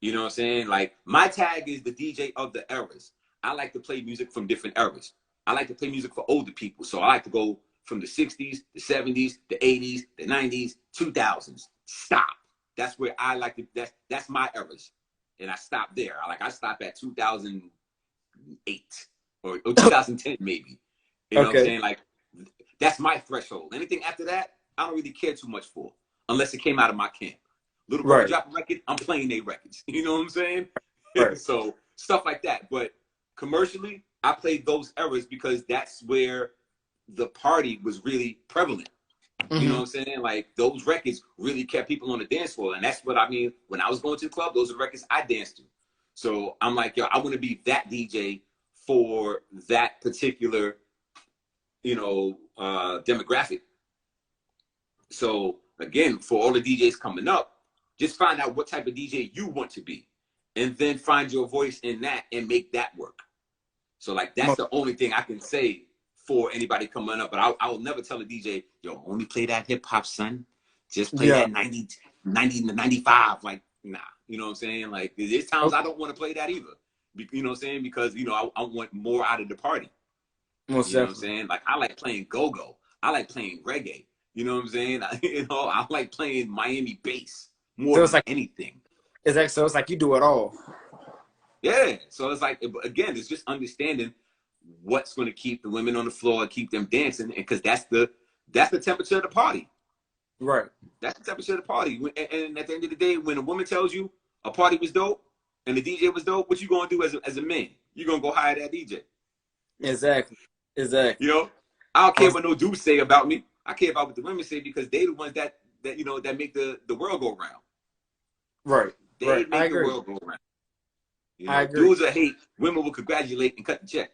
Speaker 2: You know what I'm saying? Like my tag is the DJ of the eras. I like to play music from different eras. I like to play music for older people. So I like to go from the 60s, the 70s, the 80s, the 90s, 2000s. Stop. That's where I like to, that's my eras. And I stop there. I stop at 2000, 2008 or 2010 maybe. You know what I'm
Speaker 1: Okay.
Speaker 2: saying? Like that's my threshold. Anything after that, I don't really care too much for, unless it came out of my camp. Little brother
Speaker 1: Right.
Speaker 2: drop a record, I'm playing their records. You know what I'm saying?
Speaker 1: Right.
Speaker 2: So stuff like that. But commercially, I played those eras because that's where the party was really prevalent. You know
Speaker 1: Mm-hmm.
Speaker 2: what I'm saying? Like those records really kept people on the dance floor. And that's what I mean. When I was going to the club, those are the records I danced to. So I'm like, yo, I want to be that DJ for that particular, demographic. So again, for all the DJs coming up, just find out what type of DJ you want to be. And then find your voice in that and make that work. So like that's the only thing I can say for anybody coming up. But I will never tell a DJ, yo, only play that hip hop, son. Just play
Speaker 1: Yeah.
Speaker 2: that 90 to 95. Like, nah. You know what I'm saying? Like there's times I don't want to play that either. You know what I'm saying? Because, I want more out of the party.
Speaker 1: Most
Speaker 2: You know what I'm
Speaker 1: definitely.
Speaker 2: saying? Like I like playing go-go. I like playing reggae. You know what I'm saying? I like playing Miami bass more
Speaker 1: So it's
Speaker 2: than
Speaker 1: like
Speaker 2: anything.
Speaker 1: you do it all.
Speaker 2: Yeah. So it's like, again, it's just understanding what's going to keep the women on the floor, keep them dancing, and because that's the temperature of the party.
Speaker 1: Right.
Speaker 2: That's the temperature of the party. And at the end of the day, when a woman tells you a party was dope and the DJ was dope, what you gonna do as a man? You gonna go hire that DJ?
Speaker 1: Exactly. Exactly.
Speaker 2: You know, I don't care what no dudes say about me. I care about what the women say because they the ones that make the world go round.
Speaker 1: Right.
Speaker 2: They
Speaker 1: Right. I
Speaker 2: make the
Speaker 1: agree.
Speaker 2: world go round.
Speaker 1: I agree.
Speaker 2: Dudes will hate, women will congratulate and cut the check.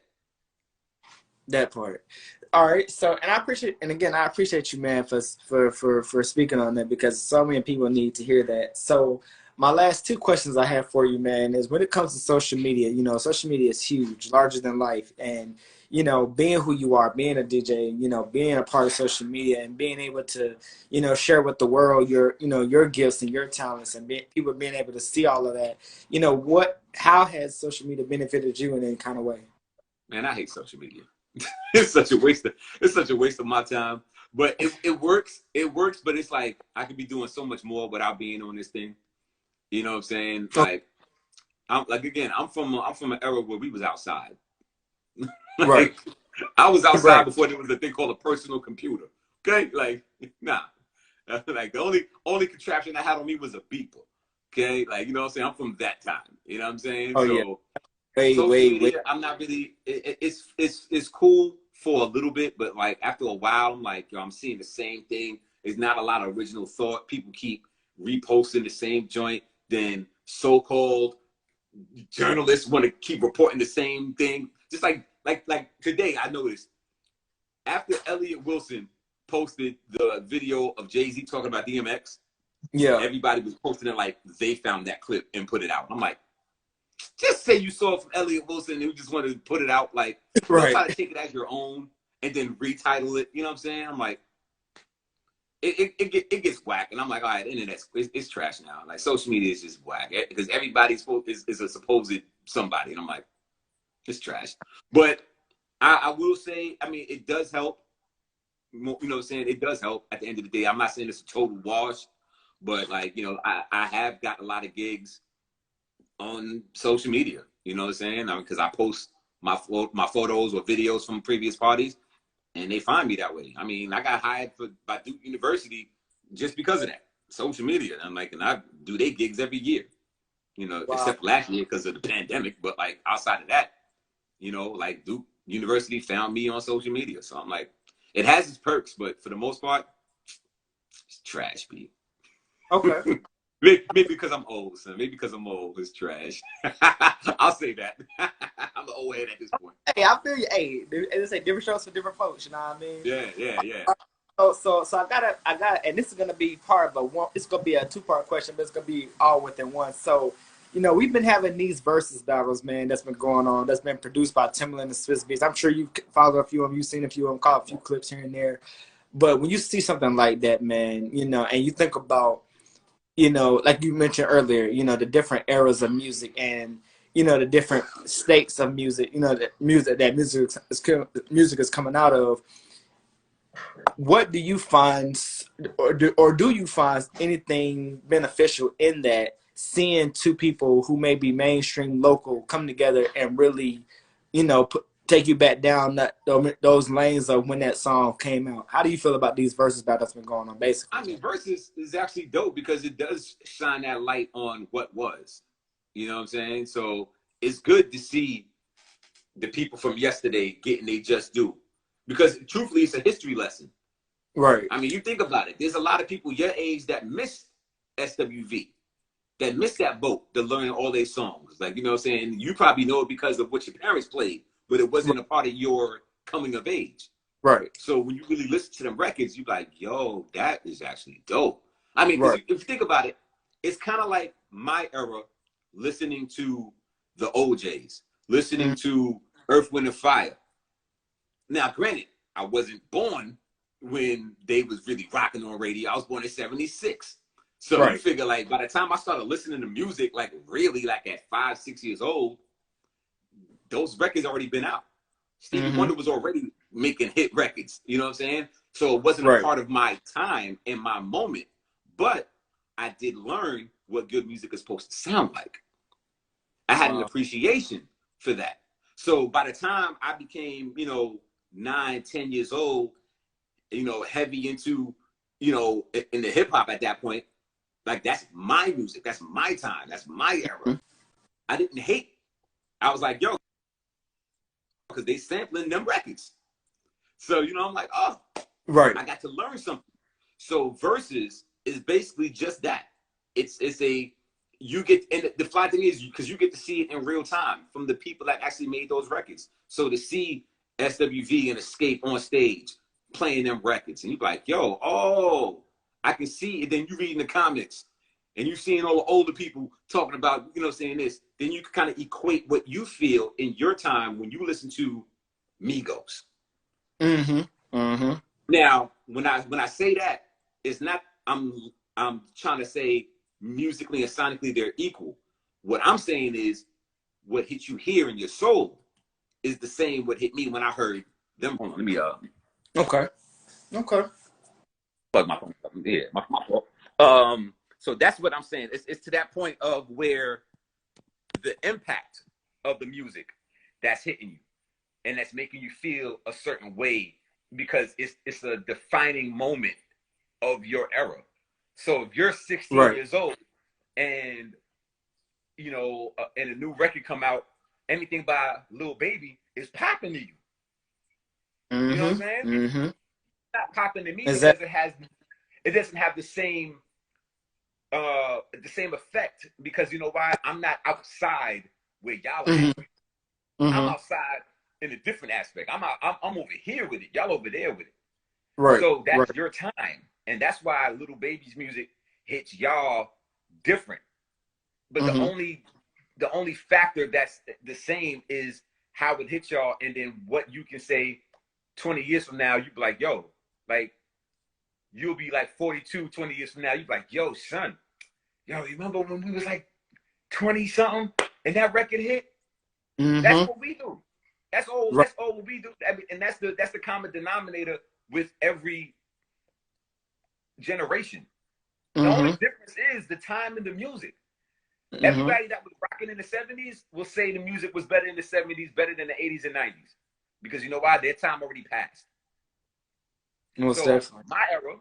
Speaker 1: That part. All right. So, and I appreciate you, man, for speaking on that because so many people need to hear that. So, my last two questions I have for you, man, is when it comes to social media. Social media is huge, larger than life, and being who you are, being a DJ, being a part of social media, and being able to, share with the world your gifts and your talents, and people being able to see all of that. How has social media benefited you in any kind of way?
Speaker 2: Man, I hate social media. It's such a waste of my time. But it works. It works, but it's like I could be doing so much more without being on this thing. You know what I'm saying? Like I'm from an era where we was outside.
Speaker 1: Right.
Speaker 2: Like I was outside
Speaker 1: Right.
Speaker 2: before there was a thing called a personal computer. Okay? Like, nah. Like the only contraption I had on me was a beeper. Okay? Like, you know what I'm saying? I'm from that time. You know what I'm saying?
Speaker 1: Oh yeah.
Speaker 2: So
Speaker 1: Wait,
Speaker 2: social
Speaker 1: wait, wait.
Speaker 2: media, I'm not really. It's cool for a little bit, but like after a while, I'm like, yo, I'm seeing the same thing. There's not a lot of original thought. People keep reposting the same joint. Then so-called journalists want to keep reporting the same thing. Just like today, I noticed after Elliot Wilson posted the video of Jay-Z talking about DMX,
Speaker 1: Yeah.
Speaker 2: everybody was posting it like they found that clip and put it out. I'm like, just say you saw it from Elliot Wilson and you just wanted to put it out. Like, don't
Speaker 1: Right.
Speaker 2: try to take it as your own and then retitle it. You know what I'm saying? I'm like, it gets whack. And I'm like, all right, the internet's it's trash now. Like, social media is just whack because everybody's is a supposed somebody. And I'm like, it's trash. But I will say, I mean, it does help. You know what I'm saying? It does help at the end of the day. I'm not saying it's a total wash, but like, I have got a lot of gigs on social media. You know what I'm saying? Because I post my photos or videos from previous parties, and they find me that way. I mean, I got hired by Duke University just because of that social media. And I do their gigs every year.
Speaker 1: Wow.
Speaker 2: Except last year because of the pandemic. But like outside of that, like Duke University found me on social media. So I'm like, it has its perks, but for the most part, it's trash, Pete.
Speaker 1: Okay.
Speaker 2: Maybe because I'm old, son. Maybe because I'm old, it's trash. I'll say that. I'm the old head at this point.
Speaker 1: Hey, I feel you. Hey, it's a different shows for different folks. You know what I mean?
Speaker 2: Yeah, yeah, yeah.
Speaker 1: So I gotta, and this is gonna be part of a one. It's gonna be a two-part question, but it's gonna be all within one. So, we've been having these versus battles, man. That's been going on. That's been produced by Timbaland and Swiss Beats. I'm sure you followed a few of them. You've seen a few of them. Caught a few clips here and there. But when you see something like that, man, and you think about like you mentioned earlier, the different eras of music and the different states of music, the music is coming out of. What do you find, or do you find anything beneficial in that? Seeing two people who may be mainstream local come together and really take you back down those lanes of when that song came out. How do you feel about these verses battle that's been going on, basically?
Speaker 2: I mean, Versus is actually dope because it does shine that light on what was. You know what I'm saying? So it's good to see the people from yesterday getting they just due. Because truthfully, it's a history lesson.
Speaker 1: Right.
Speaker 2: I mean, you think about it. There's a lot of people your age that missed SWV, that missed that boat to learn all their songs. Like, you know what I'm saying? You probably know it because of what your parents played, but it wasn't a part of your coming of age.
Speaker 1: Right.
Speaker 2: So when you really listen to them records, you're like, yo, that is actually dope. I mean, because
Speaker 1: Right.
Speaker 2: if you think about it, it's kind of like my era listening to the OJs, listening to Earth, Wind, and Fire. Now, granted, I wasn't born when they was really rocking on radio. I was born in 76. So you
Speaker 1: Right.
Speaker 2: figure, like, by the time I started listening to music, like, really, like, at 5, 6 years old, those records already been out. Stevie Wonder was already making hit records. You know what I'm saying? So it wasn't a part of my time and my moment. But I did learn what good music is supposed to sound like. I had an appreciation for that. So by the time I became, 9, 10 years old, heavy into, in the hip hop at that point, like that's my music. That's my time. That's my era. I didn't hate. I was like, yo, because they sampling them records. So, I'm like, oh,
Speaker 1: right.
Speaker 2: I got to learn something. So Versus is basically just that. It's you get, and the fly thing is because you get to see it in real time from the people that actually made those records. So to see SWV and Escape on stage playing them records, and you're like, yo, oh, I can see it. Then you reading the comments and you seeing all the older people talking about, saying this, then you can kind of equate what you feel in your time when you listen to Migos. Now, when I say that, it's not I'm trying to say musically and sonically they're equal. What I'm saying is what hit you here in your soul is the same what hit me when I heard them. Hold on, let me
Speaker 1: Okay.
Speaker 2: Plug my phone. Yeah, my fault. So that's what I'm saying. It's to that point of where the impact of the music that's hitting you and that's making you feel a certain way because it's a defining moment of your era. So if you're 16 years old and and a new record come out, anything by Lil Baby is popping to you. You know what I'm saying? It's not popping to me because it doesn't have the same effect because you know why? I'm not outside where y'all are. I'm outside in a different aspect. I'm over here with it. Y'all over there with it.
Speaker 1: Right.
Speaker 2: So that's your time. And that's why Lil Baby's music hits y'all different. But the only factor that's the same is how it hits y'all, and then what you can say 20 years from now, you be like, yo, like you'll be like 42, 20 years from now, you be like, yo, son, yo, you remember when we was like 20 something and that record hit? That's what we do. That's all what we do. And that's the common denominator with every generation. The only difference is the time and the music. Everybody that was rocking in the 70s will say the music was better in the 70s, better than the 80s and 90s. Because you know why? Their time already passed.
Speaker 1: Most
Speaker 2: so
Speaker 1: definitely.
Speaker 2: My era,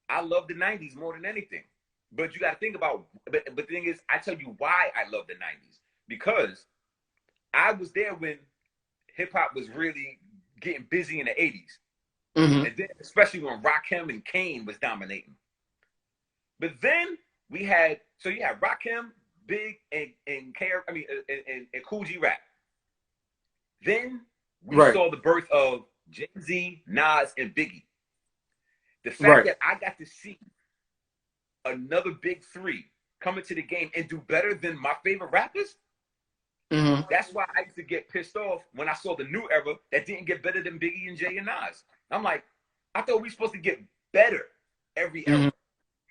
Speaker 2: I love the 90s more than anything. But you got to think about, but the thing is, I tell you why I love the 90s. Because I was there when hip hop was really getting busy in the 80s. And then, especially when Rakim and Kane was dominating. But then we had, so you had Rakim, Big, and Cool G Rap. Then we saw the birth of Jay-Z, Nas, and Biggie. The fact that I got to see another big three come into the game and do better than my favorite rappers, that's why I used to get pissed off when I saw the new era that didn't get better than Biggie and Jay and Nas. I'm like, I thought we were supposed to get better every era.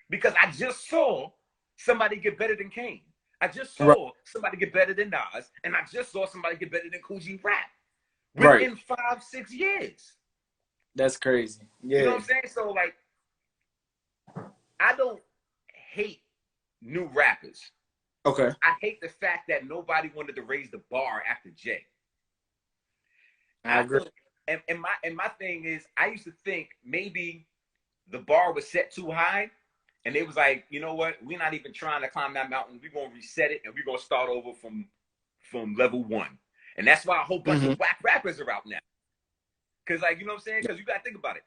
Speaker 2: Because I just saw somebody get better than Kane. I just saw somebody get better than Nas. And I just saw somebody get better than Cool G Rap. Within 5, 6 years.
Speaker 1: That's crazy. Yeah.
Speaker 2: You know what I'm saying? So, like, I don't hate new rappers.
Speaker 1: Okay.
Speaker 2: I hate the fact that nobody wanted to raise the bar after Jay.
Speaker 1: I
Speaker 2: I
Speaker 1: agree.
Speaker 2: feel, and my thing is, I used to think maybe the bar was set too high, and they was like, you know what, we're not even trying to climb that mountain. We're gonna reset it, and we're gonna start over from level one. And that's why a whole bunch
Speaker 1: Mm-hmm.
Speaker 2: of whack rappers are out now. Cause like, you know what I'm saying? Cause you gotta think about it.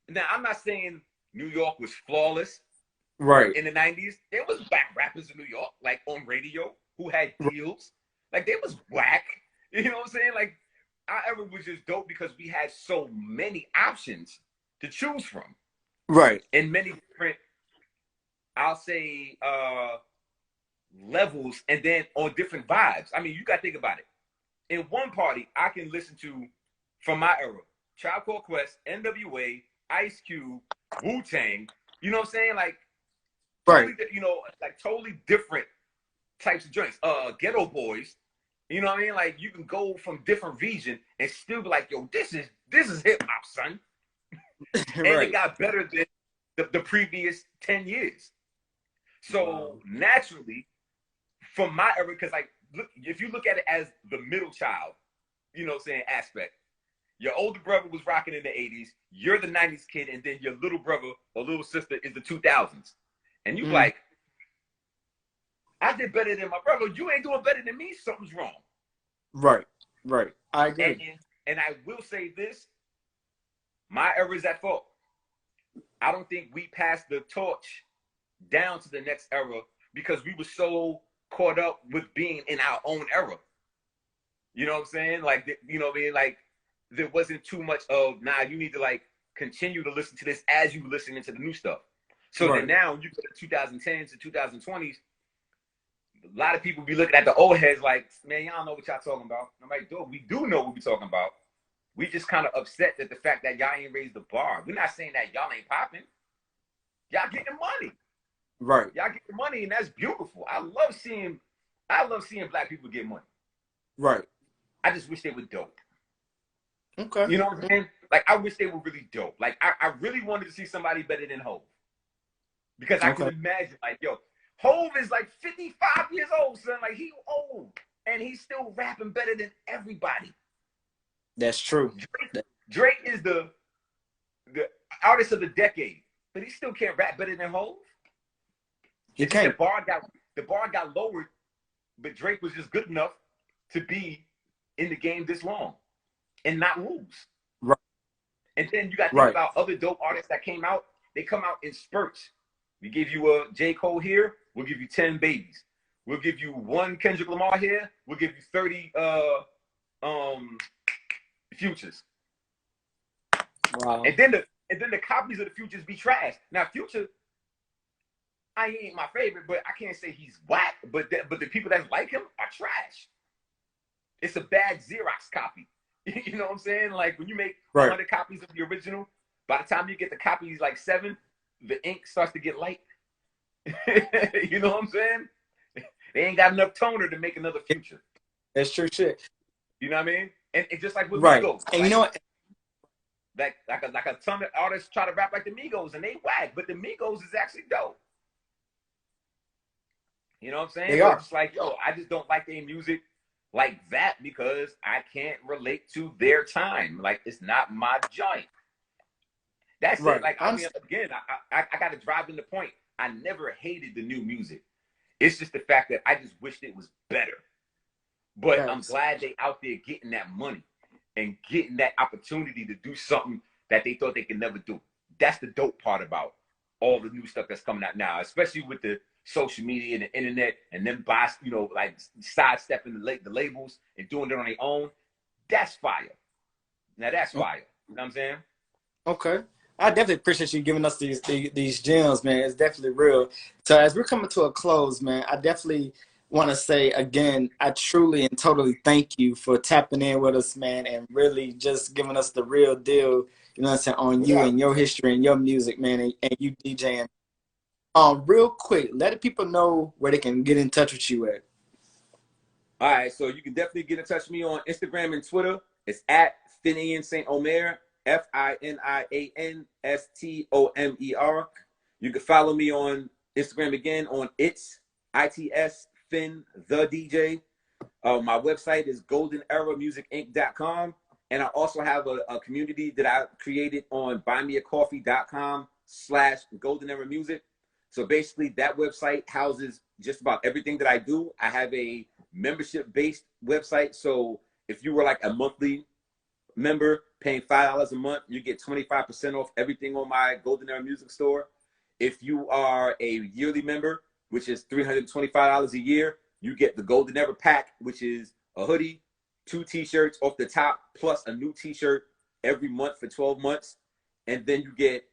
Speaker 2: Now, I'm not saying New York was flawless
Speaker 1: Right.
Speaker 2: in the 90s. There was whack rappers in New York, like on radio, who had deals. Like they was whack. You know what I'm saying? Like our era was just dope because we had so many options to choose from.
Speaker 1: Right.
Speaker 2: In many different, I'll say, levels, and then on different vibes. I mean, you gotta think about it. In one party, I can listen to, from my era, Tribe Called Quest, NWA, Ice Cube, Wu-Tang. You know what I'm saying? Like totally,
Speaker 1: Right.
Speaker 2: you know, like totally different types of joints. Ghetto Boys. You know what I mean? Like you can go from different region and still be like, yo, this is hip hop, son. And it
Speaker 1: Right.
Speaker 2: got better than the previous 10 years. So
Speaker 1: Wow.
Speaker 2: naturally, from my era, because like look, if you look at it as the middle child, you know what I'm saying, aspect. Your older brother was rocking in the 80s, you're the 90s kid, and then your little brother or little sister is the 2000s. And you
Speaker 1: Mm.
Speaker 2: like, I did better than my brother. You ain't doing better than me, something's wrong.
Speaker 1: Right. Right. I
Speaker 2: And,
Speaker 1: agree.
Speaker 2: and I will say this, my era is at fault. I don't think we passed the torch down to the next era because we were so caught up with being in our own era. You know what I'm saying? Like, you know what I mean? Like, there wasn't too much of, nah, you need to like continue to listen to this as you listen into the new stuff. So then
Speaker 1: Right.
Speaker 2: now you go to 2010s to 2020s, a lot of people be looking at the old heads like, man, y'all know what y'all talking about. I'm like, dude, we do know what we talking about. We just kind of upset that the fact that y'all ain't raised the bar. We're not saying that y'all ain't popping. Y'all getting money.
Speaker 1: Right.
Speaker 2: Y'all getting money, and that's beautiful. I love seeing black people get money.
Speaker 1: Right.
Speaker 2: I just wish they were dope.
Speaker 1: Okay.
Speaker 2: You know what I'm saying? Like, I wish they were really dope. Like, I really wanted to see somebody better than Hov. Because I can
Speaker 1: Okay.
Speaker 2: imagine, like, yo, Hov is like 55 years old, son. Like, he old. And he's still rapping better than everybody.
Speaker 1: That's true.
Speaker 2: Drake is the artist of the decade. But he still can't rap better than Hov.
Speaker 1: He
Speaker 2: It's just
Speaker 1: can't.
Speaker 2: the bar got lowered, but Drake was just good enough to be in the game this long and not lose.
Speaker 1: Right.
Speaker 2: And then you got to think
Speaker 1: Right.
Speaker 2: about other dope artists that came out. They come out in spurts. We give you a J. Cole here, we'll give you 10 babies. We'll give you one Kendrick Lamar here, we'll give you 30 futures.
Speaker 1: Wow.
Speaker 2: And then the copies of the futures be trash. Now Future, he ain't my favorite, but I can't say he's whack. But the people that like him are trash. It's a bad Xerox copy. You know what I'm saying? Like when you make
Speaker 1: Right.
Speaker 2: 100 copies of the original, by the time you get the copies like 7, the ink starts to get light. You know what I'm saying? They ain't got enough toner to make another Future.
Speaker 1: That's true shit.
Speaker 2: You know what I mean? And just like with
Speaker 1: Right.
Speaker 2: Migos,
Speaker 1: And
Speaker 2: like,
Speaker 1: you know what?
Speaker 2: like a ton of artists try to rap like the Migos and they whack, but the Migos is actually dope. You know what I'm saying?
Speaker 1: They
Speaker 2: But
Speaker 1: are.
Speaker 2: it's like, yo, I just don't like their music like that because I can't relate to their time. Like, it's not my joint. That's it.
Speaker 1: Right.
Speaker 2: Like, I mean, again, I got to drive in the point. I never hated the new music. It's just the fact that I just wished it was better. But I'm
Speaker 1: Thanks.
Speaker 2: glad they out there getting that money and getting that opportunity to do something that they thought they could never do. That's the dope part about all the new stuff that's coming out now, especially with the social media and the internet, and them by, you know, like sidestepping the labels and doing it on their own. That's fire. Now that's fire. You know what I'm saying?
Speaker 1: Okay. I definitely appreciate you giving us these gems, man. It's definitely real. So as we're coming to a close, man, I definitely want to say again, I truly and totally thank you for tapping in with us, man, and really just giving us the real deal, you know what I'm saying, on you
Speaker 2: Without.
Speaker 1: and your history and your music, man, and you DJing. Real quick, let the people know where they can get in touch with you at.
Speaker 2: All right, so you can definitely get in touch with me on Instagram and Twitter. It's at Finian St. Omer, FINIANSTOMER. You can follow me on Instagram again on ITS Fin the DJ. My website is goldeneramusicinc.com. And I also have a community that I created on buymeacoffee.com/golden era music. So basically, that website houses just about everything that I do. I have a membership based website. So if you were like a monthly member paying $5 a month, you get 25% off everything on my Golden Era Music Store. If you are a yearly member, which is $325 a year, you get the Golden Era Pack, which is a hoodie, 2 t-shirts off the top, plus a new t-shirt every month for 12 months. And then you get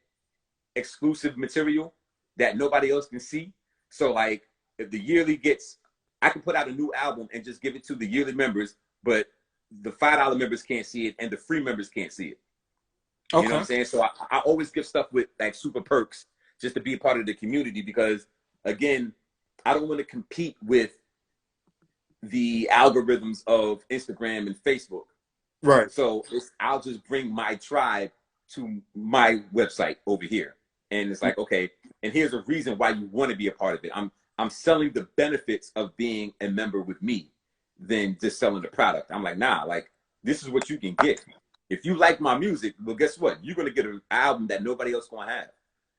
Speaker 2: exclusive material that nobody else can see. So like if the yearly gets, I can put out a new album and just give it to the yearly members, but the $5 members can't see it and the free members can't see it. You know what I'm saying? So I always give stuff with like super perks just to be a part of the community, because again, I don't want to compete with the algorithms of Instagram and Facebook.
Speaker 1: Right.
Speaker 2: So I'll just bring my tribe to my website over here. And it's like, okay, and here's a reason why you want to be a part of it. I'm selling the benefits of being a member with me than just selling the product. I'm like, nah, like this is what you can get. If you like my music, well, guess what? You're gonna get an album that nobody else gonna have.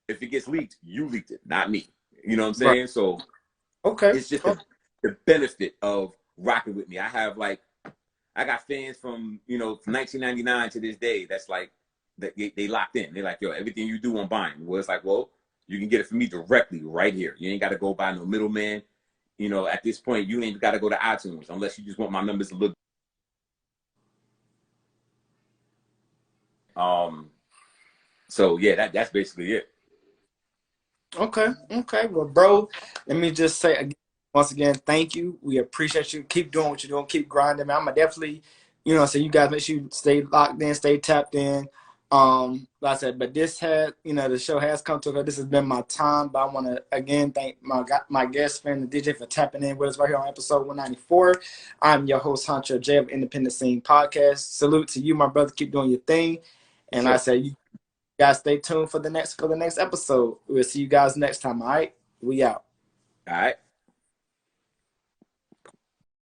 Speaker 2: If it gets leaked, you leaked it, not me. You know what I'm saying?
Speaker 1: Right.
Speaker 2: So
Speaker 1: Okay.
Speaker 2: it's just the benefit of rocking with me. I got fans from 1999 to this day. That's like they locked in. They're like, yo, everything you do on buying. Well, it's like, well, you can get it from me directly right here. You ain't got to go by no middleman. At this point, you ain't got to go to iTunes unless you just want my numbers to look. So yeah, that's basically it.
Speaker 1: Okay. Well, bro, let me just say again, once again, thank you. We appreciate you. Keep doing what you're doing. Keep grinding, man. I'm gonna definitely, so you guys make sure you stay locked in, stay tapped in. Like I said, but this had, the show has come to a close. This has been my time, but I want to again thank my guest friend, the DJ, for tapping in with us right here on episode 194. I'm your host, Hunter J of Independent Scene Podcast. Salute to you, my brother. Keep doing your thing. And
Speaker 2: Sure.
Speaker 1: like I said, you guys stay tuned for the next episode. We'll see you guys next time. All right, we out.
Speaker 2: All right.